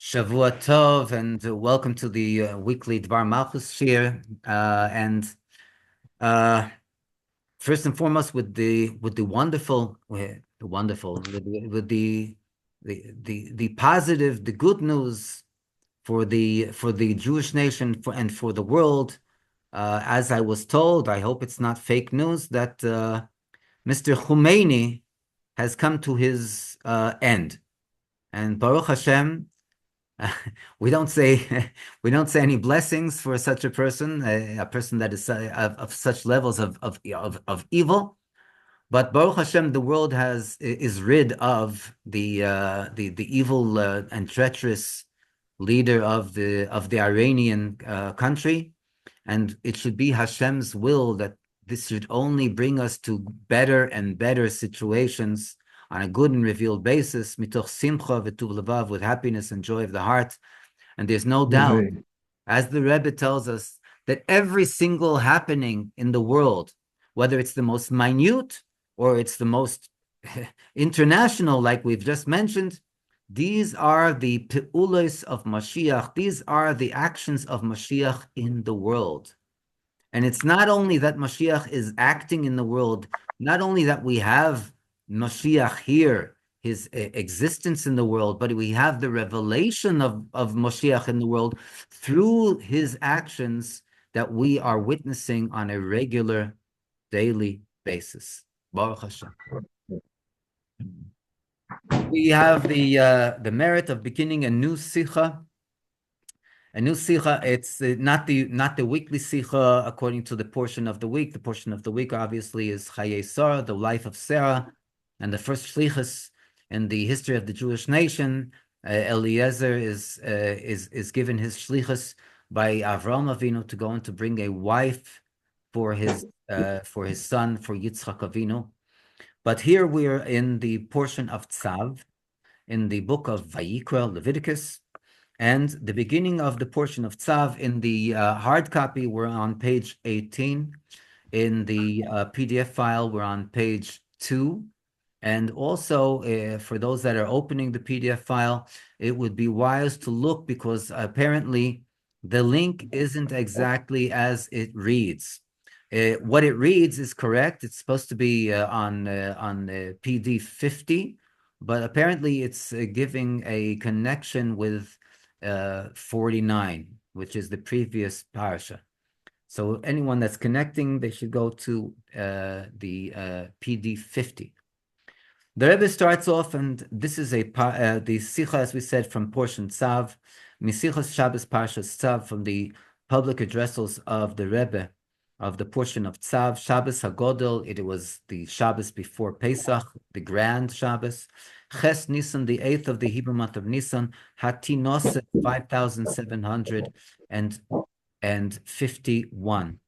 Shavua Tov, and welcome to the weekly Dvar Malchus shir. And first and foremost, with the wonderful, with the positive, the good news for the Jewish nation and for the world. As I was told, I hope it's not fake news that Mr. Khomeini has come to his end, and Baruch Hashem. We don't say we don't say any blessings for such a person, a person that is of such levels of evil. But Baruch Hashem, the world is rid of the evil and treacherous leader of the Iranian country, and it should be Hashem's will that this should only bring us to better and better situations on a good and revealed basis, mitoch simcha v'tuv levav, with happiness and joy of the heart. And there's no doubt, as the Rebbe tells us, that every single happening in the world, whether it's the most minute or it's the most international, like we've just mentioned, these are the peulos of Mashiach. These are the actions of Mashiach in the world. And it's not only that Mashiach is acting in the world, not only that we have Mashiach here, his existence in the world, but we have the revelation of Mashiach in the world through his actions that we are witnessing on a regular, daily basis. Baruch Hashem. We have the merit of beginning a new sicha. A new sicha, it's not the weekly sicha according to the portion of the week. The portion of the week obviously is Chayay Sarah, the life of Sarah, and the first shlichus in the history of the Jewish nation. Eliezer is given his shlichus by Avram Avinu to go and to bring a wife for his son, for Yitzchak Avinu. But here we are in the portion of Tzav, in the book of Vayikra, Leviticus, and the beginning of the portion of Tzav. In the hard copy, we're on page 18. In the PDF file, we're on page 2. And also, for those that are opening the PDF file, it would be wise to look, because apparently the link isn't exactly as it reads. What it reads is correct. It's supposed to be on PD 50, but apparently it's giving a connection with 49, which is the previous parasha. So anyone that's connecting, they should go to the PD 50. The Rebbe starts off, and this is the sicha, as we said, from portion Tzav, Misichas Shabbos Parshas Tzav, from the public addressals of the Rebbe of the portion of Tzav, Shabbos HaGodel. It was the Shabbos before Pesach, the grand Shabbos. Ches Nisan, the 8th of the Hebrew month of Nisan, Hatinoset 5,751.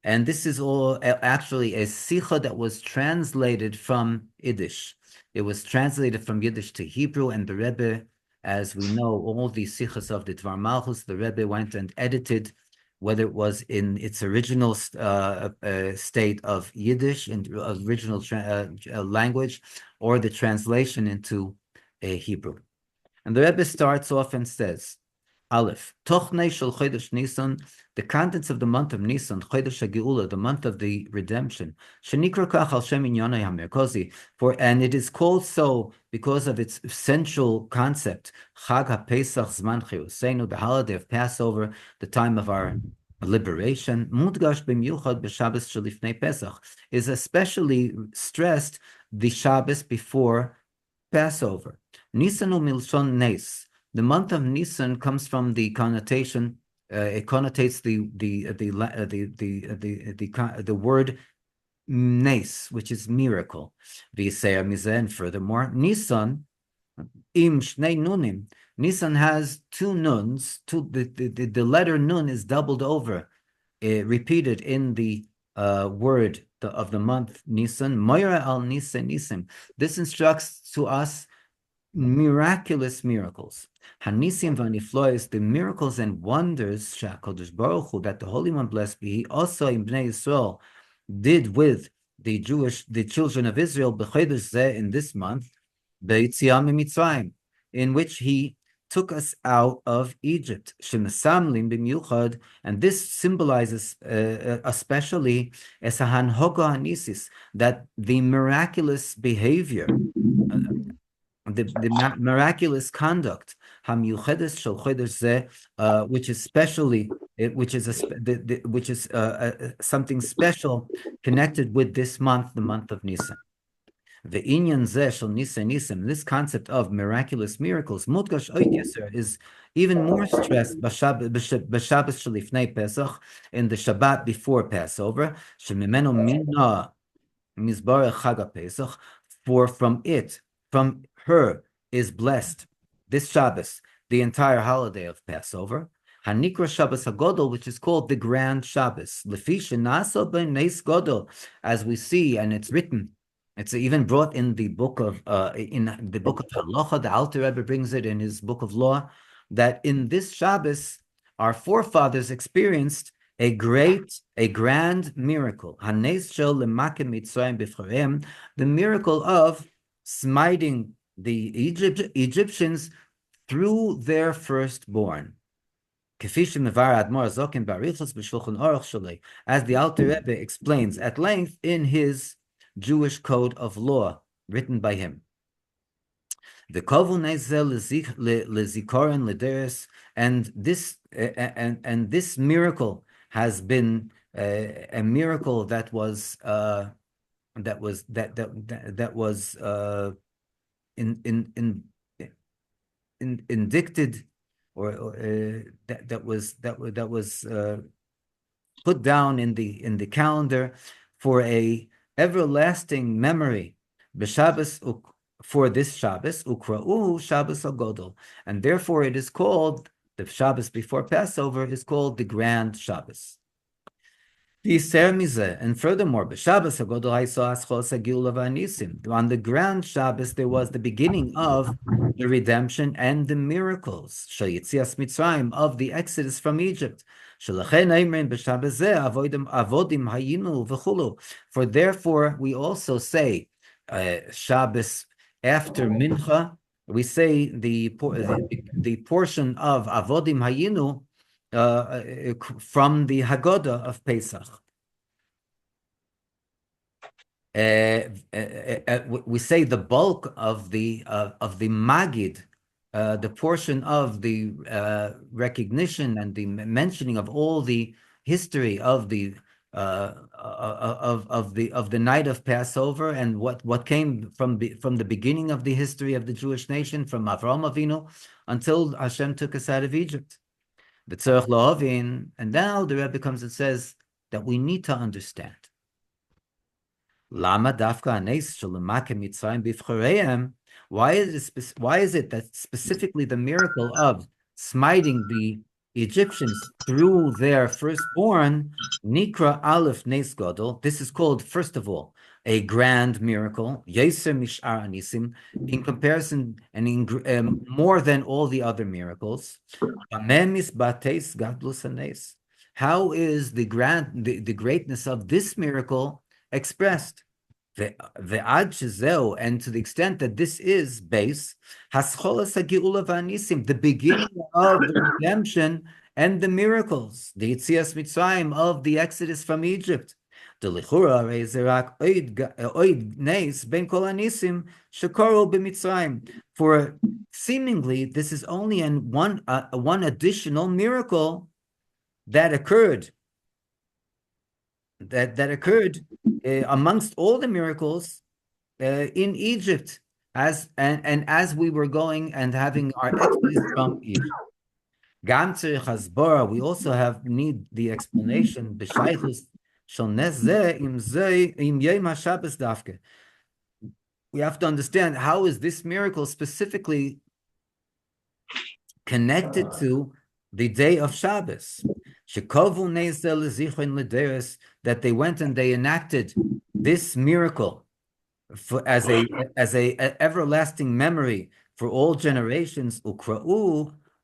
And this is all actually a sicha that was translated from Yiddish. It was translated from Yiddish to Hebrew, and the Rebbe, as we know, all the sichas of the Dvar Malchus, the Rebbe went and edited, whether it was in its original state of Yiddish, in original language, or the translation into Hebrew. And the Rebbe starts off and says, Aleph, Tochnei shel Chodesh Nisan, the contents of the month of Nisan, Chodesh HaGeula, the month of the redemption, Shenikra kach al shem inyanei hamerkozi, and it is called so because of its essential concept, Chag HaPesach Zman Chiyuseinu, the holiday of Passover, the time of our liberation. Mudgash b'miyuchad b'Shabbos shelifnei Pesach, is especially stressed the Shabbos before Passover. Nisanu milshon nes. The month of Nisan comes from the connotation. It connotates the word nes, which is miracle. And furthermore, Nisan im shnei nunim. Nisan has two nuns. The letter nun is doubled over, repeated in the word of the month Nisan. Moira al Nisan Nisim. This instructs to us miraculous miracles. Hanisim v'aniflois, the miracles and wonders Shakadosh Baruch Hu, that the Holy One, blessed be He, also in Bnei Yisrael, did with the children of Israel, b'chodesh zeh, in this month, b'yitziah mitzrayim, in which he took us out of Egypt. Shemesamlim b'miuchad, and this symbolizes especially as a hanhoga hanisis, that the miraculous behavior, the miraculous conduct, hamiuchedes shel chodesh zeh, which is specially, which is something special connected with this month, the month of Nisan. The inyan zeh shel Nisan Nisim, this concept of miraculous miracles, mudgash oid yaser, is even more stressed b'Shabbos shelifnei Pesach, in the Shabbat before Passover, shemimenu mina mizbarech Chag Pesach, for from her is blessed this Shabbos, the entire holiday of Passover. Hanikra Shabbos Hagodol, which is called the Grand Shabbos. Lefi shenaso b'neis Godol, as we see, and it's written. It's even brought in the book of Halacha. The Alter Rebbe brings it in his book of law, that in this Shabbos our forefathers experienced a grand miracle. Hanes shel lemakem Mitzrayim b'fchareim, the miracle of smiting the Egyptians through their firstborn. As the Alter Rebbe explains at length in his Jewish code of law written by him. The kovul nezel lezikoren lederes, and this miracle has been a miracle that was indicted, or that was put down in the calendar for a everlasting memory, b'Shabbos, for this Shabbos, ukra'u Shabbos Hagodol, and therefore it is called, the Shabbos before Passover is called the Grand Shabbos. And furthermore, b'Shabbos Hagodol ha'isas chos ha'giul v'anisim. On the Grand Shabbos, there was the beginning of the redemption and the miracles, shel Yetzias Mitzrayim, of the exodus from Egypt. For therefore, we also say Shabbos after Mincha, we say the portion of Avodim Hayinu from the Haggadah of Pesach. We say the bulk of the Magid, the portion of the recognition and the mentioning of all the history of the night of Passover, and what came from the beginning of the history of the Jewish nation, from Avraham Avinu until Hashem took us out of Egypt. And now the Rebbe comes and says that we need to understand. Why is it that specifically the miracle of smiting the Egyptians through their firstborn, Nikra Aleph Nes Godol, this is called, first of all, a grand miracle, Yeser Mishar Anisim, in comparison and in more than all the other miracles. How is the greatness of this miracle expressed? And to the extent that this is base, the beginning of the redemption and the miracles, the Yetzias Mitzrayim, of the exodus from Egypt. For seemingly this is only one additional miracle that occurred. That occurred amongst all the miracles in Egypt, as we were going and having our exodus from Egypt. We also need the explanation. We have to understand, how is this miracle specifically connected to the day of Shabbos? That they went and they enacted this miracle as a everlasting memory for all generations.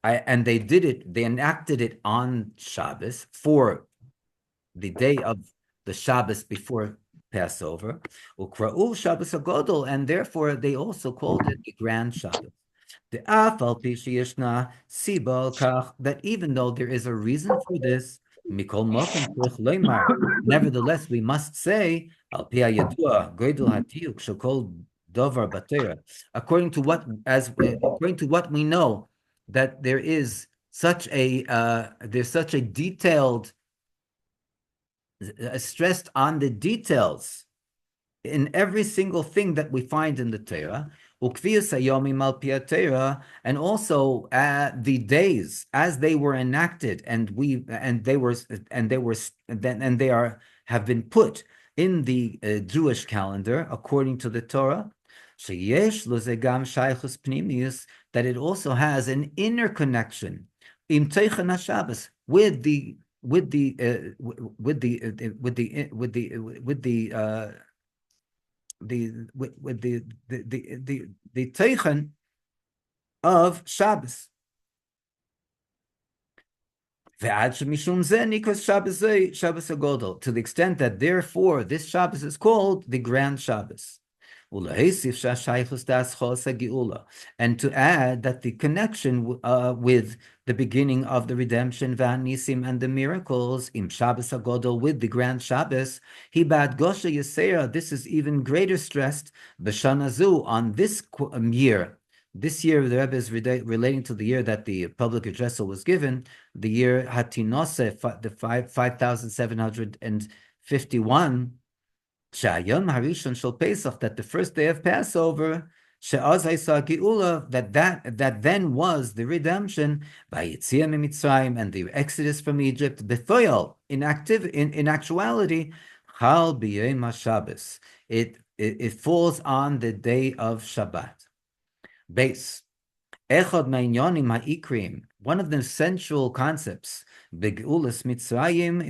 And they did it. They enacted it on Shabbos, for the day of the Shabbos before Passover. Ukra'u Shabbos Hagodol, and therefore they also called it the Grand Shabbos. That even though there is a reason for this, nevertheless, we must say, according to what we know, that there is such a there's such a detailed stressed on the details in every single thing that we find in the Torah, and also the days as they were enacted, and they have been put in the Jewish calendar according to the Torah. That it also has an inner connection in Teichen Shabbos with the teichen of Shabbos. To the extent that therefore this Shabbos is called the Grand Shabbos. And to add that the connection with the beginning of the redemption, Vanisim, and the miracles, Im Shabbos HaGodol, with the Grand Shabbos, Chayay Sarah, this is even greater stressed, B'Shana Zu, on this year. This year, the Rebbe is relating to the year that the public addressal was given, the year Hatinose, the 5,751, Shayom Harishon Shel Pesach, that the first day of Passover, She'az Haisa Geula, that then was the redemption by Yetziah Mitzrayim and the exodus from Egypt. B'Foyal, in actuality, Chal B'Yom HaShabbos. It falls on the day of Shabbat. Base. Echad Ma'inyonim Ha'ikrim, one of the essential concepts, Begeulas Mitzrayim,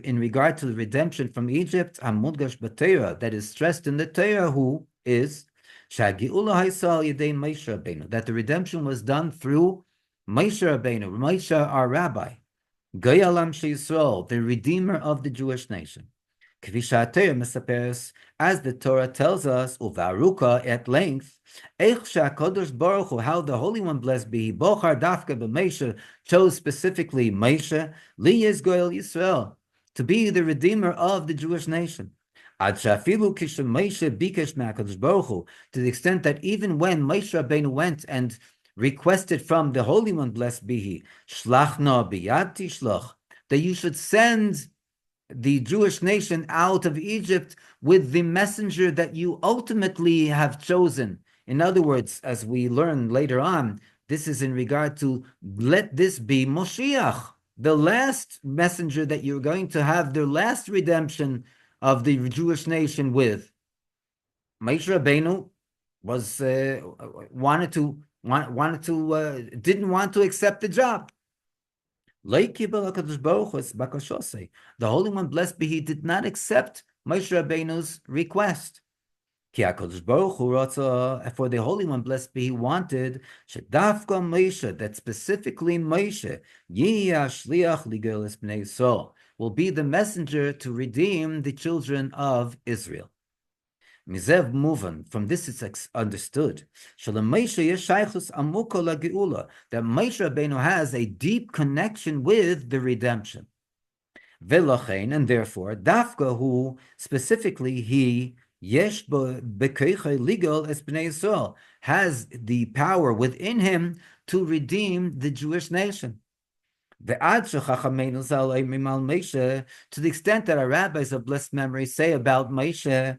in regard to the redemption from Egypt, Hamudgash B'Torah, that is stressed in the Torah, who is Shageula Haisal Yedei Moshe Rabbeinu, that the redemption was done through Moshe Rabbeinu, Moshe our rabbi, Goyalam Yisrael, the redeemer of the Jewish nation. As the Torah tells us, Uvaruka at length, how the Holy One, blessed be He, Bochar Dafka b'Moshe, chose specifically Moshe, Li Yisrael Yisrael, to be the redeemer of the Jewish nation. To the extent that even when Moshe Rabbeinu went and requested from the Holy One, blessed be He, Shlachna biyad tishlach, that you should send the Jewish nation out of Egypt with the messenger that you ultimately have chosen. In other words, as we learn later on, this is in regard to let this be Moshiach, the last messenger that you're going to have the last redemption of the Jewish nation with. Moshe Rabbeinu was didn't want to accept the job. The Holy One, blessed be He, did not accept Moshe Rabbeinu's request. For the Holy One, blessed be He, wanted that specifically Moshe will be the messenger to redeem the children of Israel. From this it's understood that Moshe Rabbeinu has a deep connection with the redemption. And therefore, Dafka, who specifically he has the power within him to redeem the Jewish nation. To the extent that our rabbis of blessed memory say about Moshe,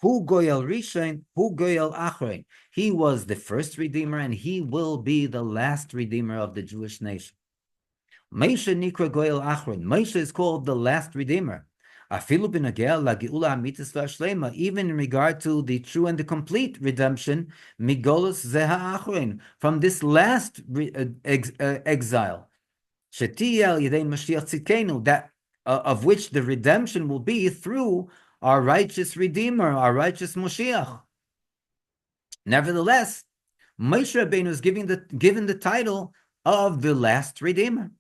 Hu goyal rishon, hu goyal achrein. He was the first redeemer, and he will be the last redeemer of the Jewish nation. Moshe nikra goyal achrein. Moshe is called the last redeemer. Afilu b'nagel lageula amitis v'ashlema. Even in regard to the true and the complete redemption, migolus zeha achrein, from this last exile. Shetiyel yedei Mashiach tzidkenu, that of which the redemption will be through our righteous Redeemer, our righteous Moshiach. Nevertheless, Moshe Rabbeinu is given the title of the last Redeemer.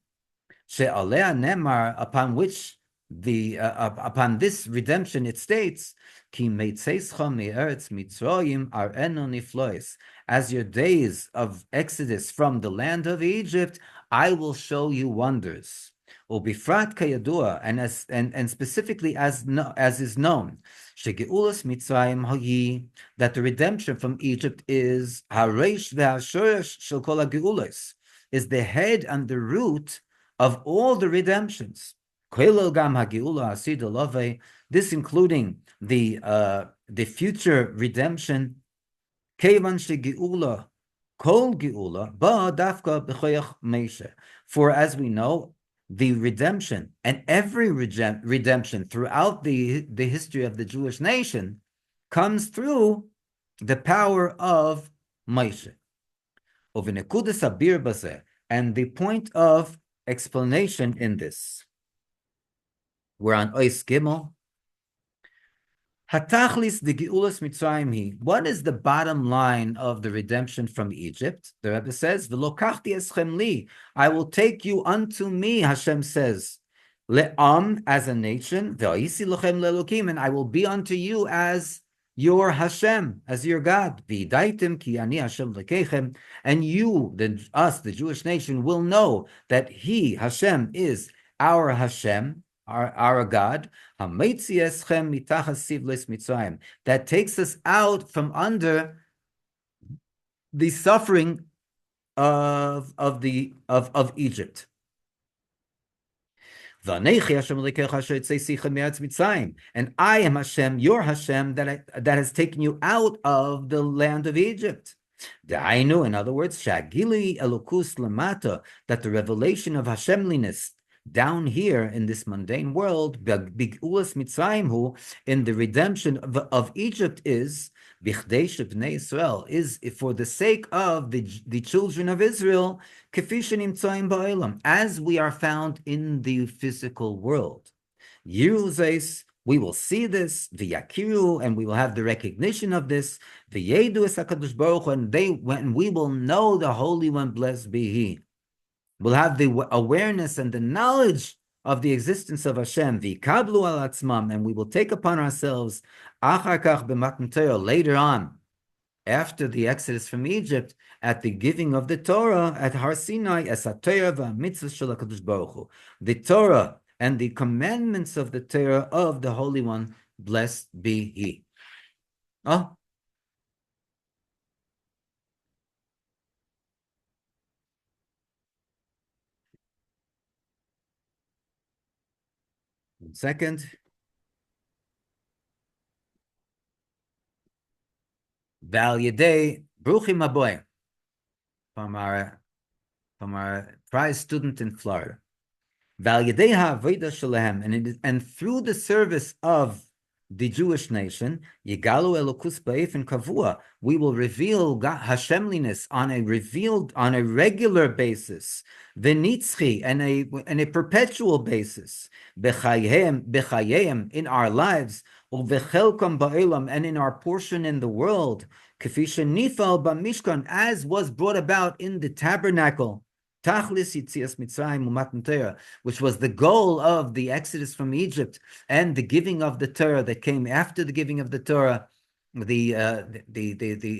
She'aleh nemar, upon which upon this redemption, it states, "Ki meitzeischa me'eretz Mitzrayim ar'enu niflois." As your days of exodus from the land of Egypt, I will show you wonders. Ubifrat kayadua, and specifically as is known, shegeulas Mitzrayim hayi, that the redemption from Egypt is hareish ve'ashoresh shel kol hageulas, is the head and the root of all the redemptions. This including the future redemption. For as we know, the redemption and every redemption throughout the history of the Jewish nation comes through the power of Moshe. And the point of explanation in this, we're on Ois Gimel. Hatachlis de Geulas Mitzrayim hi. What is the bottom line of the redemption from Egypt? The Rebbe says, "V'lokachti eschem li." I will take you unto me, Hashem says, le'am, as a nation, v'oisi lochem le'elokim, and I will be unto you as your Hashem, as your God. V'idaitim ki ani Hashem lekechem, and you, us, the Jewish nation, will know that He, Hashem, is our Hashem, our God, that takes us out from under the suffering of Egypt. And I am Hashem, your Hashem, that has taken you out of the land of Egypt. In other words, that the revelation of Hashemliness down here in this mundane world, in the redemption of Egypt is for the sake of the children of Israel, as we are found in the physical world. We will see this, and we will have the recognition of this, and we will know the Holy One, blessed be He. We'll have the awareness and the knowledge of the existence of Hashem, v'ikablu al atzmam, and we will take upon ourselves achar kach b'matan Torah, later on, after the exodus from Egypt, at the giving of the Torah at Har Sinai, es ha-Torah v'ha-mitzvah shel HaKadosh Baruch Hu, the Torah and the commandments of the Torah of the Holy One, blessed be He. Oh. Second, Valyadei Bruchim Aboy, from our prize student in Florida. Valyadei ha'avoda shelehem, and through the service of the Jewish nation, Yigalu Elokus ba'efen kavua, we will reveal Hashemliness on a regular basis, v'nitzchi, and a perpetual basis, b'chayim, in our lives, u'v'chelkom ba'olam, and in our portion in the world, k'fi shenifal b'mishkan, as was brought about in the tabernacle, Tachlis Yitzias Mitzrayim u'matan Torah, which was the goal of the exodus from Egypt and the giving of the Torah that came after the giving of the Torah, the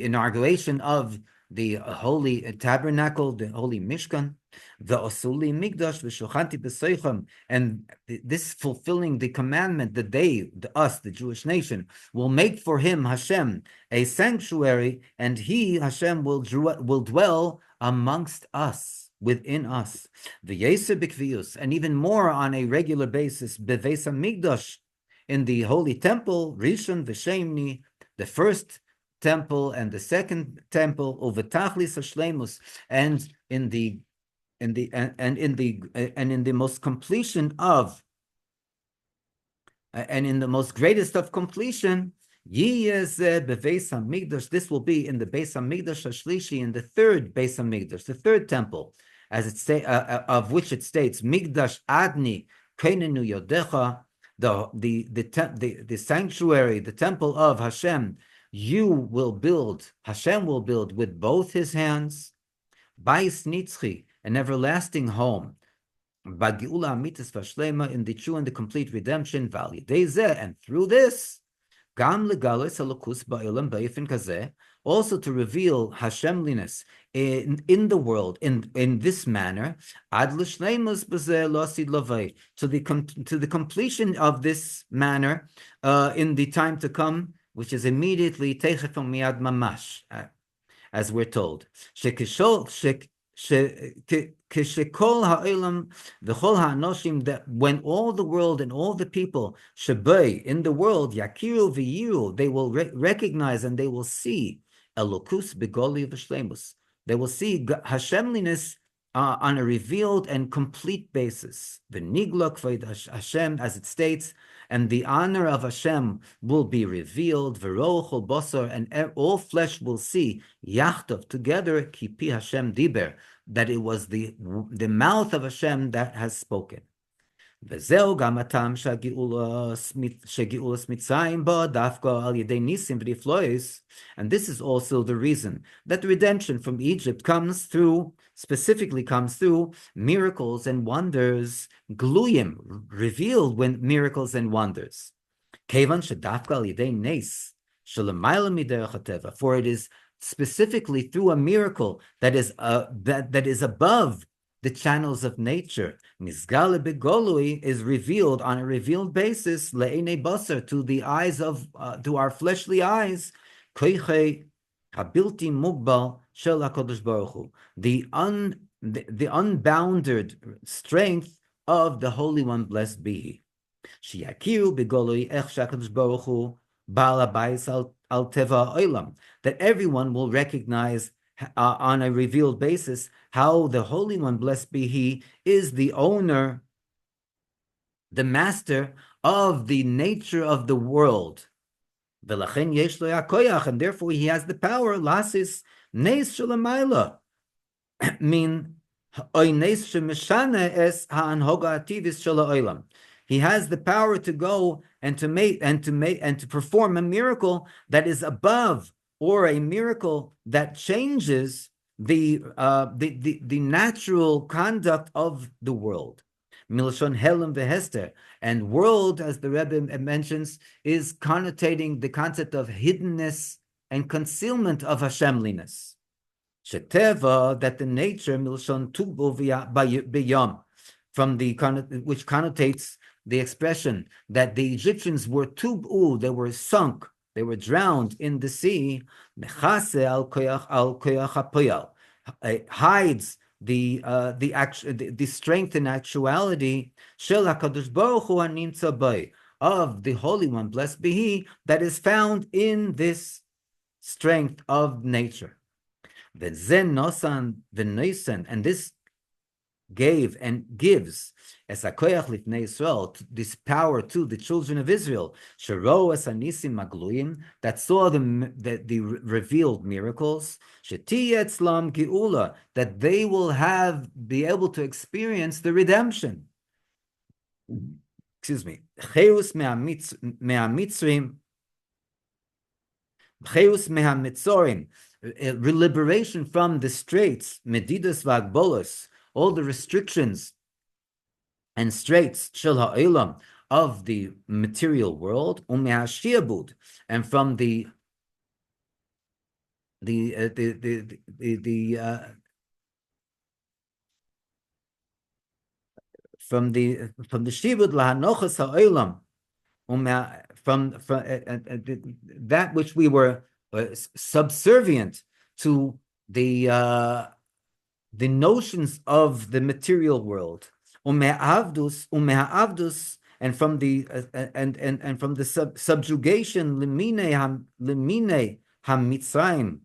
inauguration of the holy tabernacle, the holy Mishkan, the Osuli Migdash v'Shochanti b'Seichem, and this fulfilling the commandment that us, the Jewish nation, will make for Him, Hashem, a sanctuary, and He, Hashem, will dwell amongst us, within us, and even more on a regular basis, beveis hamikdash, in the holy temple, rishon v'shemni, the first temple and the second temple, uvetachlis hashleimus, and in the most completion of, and in the most greatest of completion. This will be in the Beis Hamikdash Hashlishi, in the third Beis Hamikdash, the third temple, as it of which it states, Migdash Adni Kainenu Yodecha, the sanctuary, the temple of Hashem, Hashem will build with both His hands, Bais Nitzchi, an everlasting home, Bagiula amitis vashlema, in the true and the complete redemption, and through this, gam legalos elokus ba'ilam ba'ifin kazeh, also to reveal Hashemliness in the world in this manner, ad l'shleimus b'zeh losid lavei, to the completion of this manner in the time to come, which is immediately teichef u'miyad mamash, as we're told. Kishekol ha'olam v'chol ha'anoshim, that when all the world and all the people shebei in the world yakiru v'yiru, they will recognize and they will see elokus begoli v'shlemus. They will see Hashemliness on a revealed and complete basis. V'nigla k'vod Hashem, as it states, and the honor of Hashem will be revealed. V'rochol basar, and all flesh will see yachtov together. Kipi Hashem diber, that it was the mouth of Hashem that has spoken. וזהו גם הטעם שגאולת מצרים בא דווקא על ידי ניסים ונפלאות, and this is also the reason that the redemption from Egypt specifically comes through miracles and wonders, gluyim, revealed when miracles and wonders. כיוון שדווקא על ידי נס שלמעלה מדרך הטבע, for it is specifically through a miracle that is above the channels of nature. Nizgale begolui is revealed on a revealed basis, le'enei basar, to the eyes of, to our fleshly eyes, koichei habilti mugbal shel HaKadosh Baruch Hu, the unbounded strength of the Holy One, blessed be He. Shiyakiru begolui ech HaKadosh Baruch Hu ba'al habayis al teva olam, that everyone will recognize on a revealed basis how the Holy One, blessed be He, is the owner, the master of the nature of the world. And therefore He has the power, lasis neis shalamayla, mean neis shemeshane es ha'anhoga ativis shalaolam. He has the power to go and to perform a miracle that is above, or a miracle that changes the natural conduct of the world. Milshon Helem vehester, and world, as the Rebbe mentions, is connotating the concept of hiddenness and concealment of Hashemliness. Sheteva, that the nature Milshon tubu b'yom, from the which connotates the expression that the Egyptians were tubu, they were sunk, they were drowned in the sea. Mechase al koyach hapoyal, hides the strength and actuality shel HaKadosh Baruch Hu hanimtza bay, of the Holy One, blessed be He, that is found in this strength of nature. V'zen nosan v'noisen, and this gave and gives as a koyach lifnei Yisrael, this power to the children of Israel, shero es anisim magluim, that saw the revealed miracles, sheti etzlam geula, that they will be able to experience the redemption. Excuse me. Cheus me'amitzrim, cheus me'amitzorim, liberation from the straits, medidas v'agbolos, all the restrictions and straits shel ha'olam, of the material world, u'me'ashiabud, and from the shibud lahanochas ha'olam, from that which we were subservient to the notions of the material world, ume'avdus, and from the subjugation limine hamitzrayim,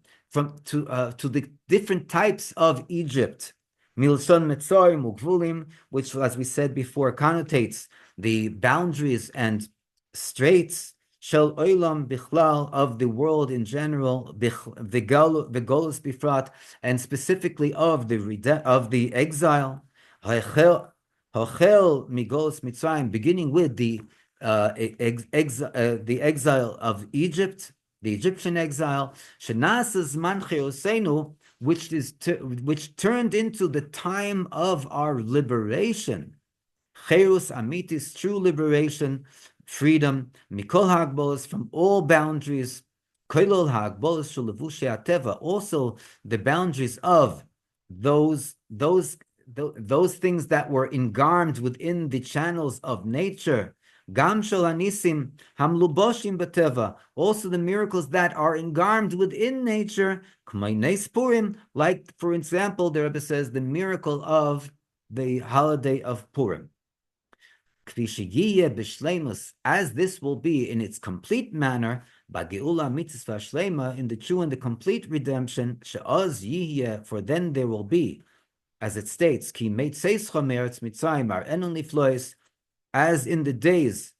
to the different types of Egypt, milson metzorim ugvulim, which, as we said before, connotates the boundaries and straits shel olam bichlal, of the world in general, v'golus bifrat, and specifically of the exile, hachel migolus mitzrayim, beginning with the exile of Egypt, the Egyptian exile, shenasas man chayosenu, which turned into the time of our liberation. Cherus amitis, true liberation, freedom, mikol hagbolos, from all boundaries, koilol hagbolos shulavushei ateva, also the boundaries of those things that were engarmed within the channels of nature. Gam shel anisim hamluboshim bateva, also the miracles that are engarmed within nature, k'may nes Purim, like, for example, the Rebbe says, the miracle of the holiday of Purim. As this will be in its complete manner, in the true and the complete redemption, for then there will be, as it states, as in the days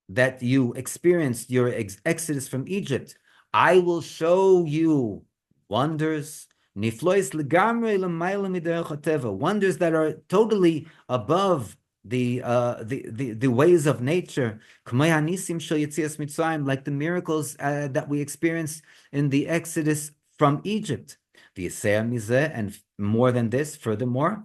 that you experienced your exodus from Egypt, I will show you wonders, wonders that are totally above the ways of nature, like the miracles that we experienced in the Exodus from Egypt. And more than this, furthermore,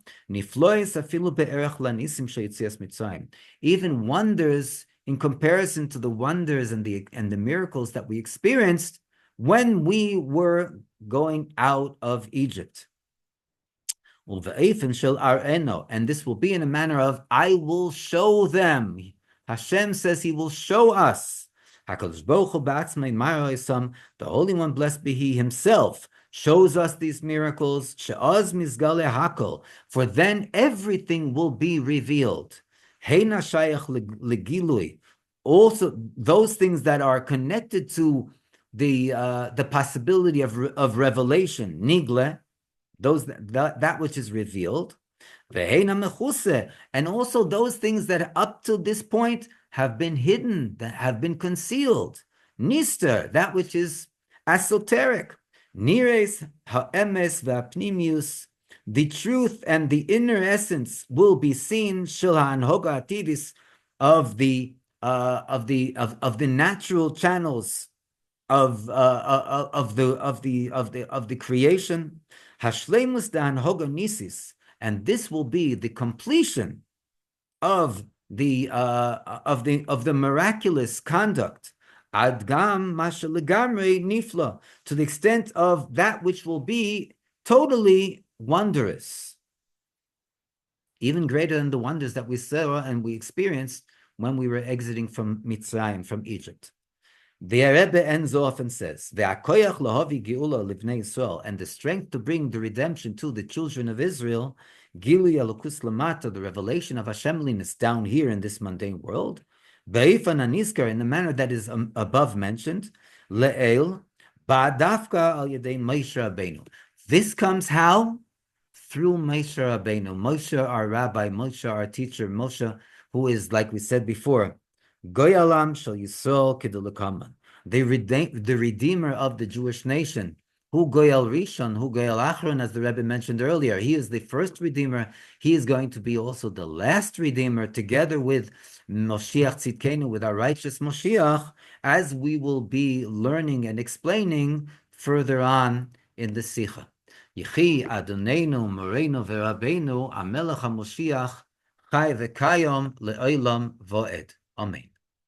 even wonders in comparison to the wonders and the miracles that we experienced when we were going out of Egypt. And this will be in a manner of, I will show them. Hashem says He will show us. The Holy One, blessed be He Himself, shows us these miracles. For then everything will be revealed. Also, those things that are connected to the possibility of revelation, nigle, that which is revealed, and also those things that up to this point have been hidden, that have been concealed, nister, that which is esoteric, nires ha'emes v'apnimius, the truth and the inner essence will be seen, shel ha'anhoga atidis, of the natural channels of the creation, hashleimus da'anhoga nisis, and this will be the completion of the miraculous conduct, adgam masha legamre nifla, to the extent of that which will be totally wondrous, even greater than the wonders that we saw and we experienced when we were exiting from Mitzrayim, from Egypt. The Rebbe ends off and says, "Ve'akoyach lahavi geula livnei Yisrael," and the strength to bring the redemption to the children of Israel, Gilui Elokus Lamata, the revelation of Hashemliness down here in this mundane world, Be'ifan aniskar, in the manner that is above mentioned, Le'el ba'dafka al yedei Moshe Rabbeinu. This comes how? Through Moshe Rabbeinu. Moshe, our rabbi, Moshe, our teacher, Moshe, who is, like we said before, Goyalam shel Yisrael kedulakaman, the redeemer of the Jewish nation. Hu Goyal Rishon, Hu Goyal Achron, as the Rebbe mentioned earlier. He is the first redeemer. He is going to be also the last redeemer, together with Moshiach Tzidkenu, with our righteous Moshiach, as we will be learning and explaining further on in the Sikha. Yechi Adonenu Moreinu V'Rabbeinu Amelech HaMoshiach Chai V'Kayom Le'olam Vo'ed. Amen.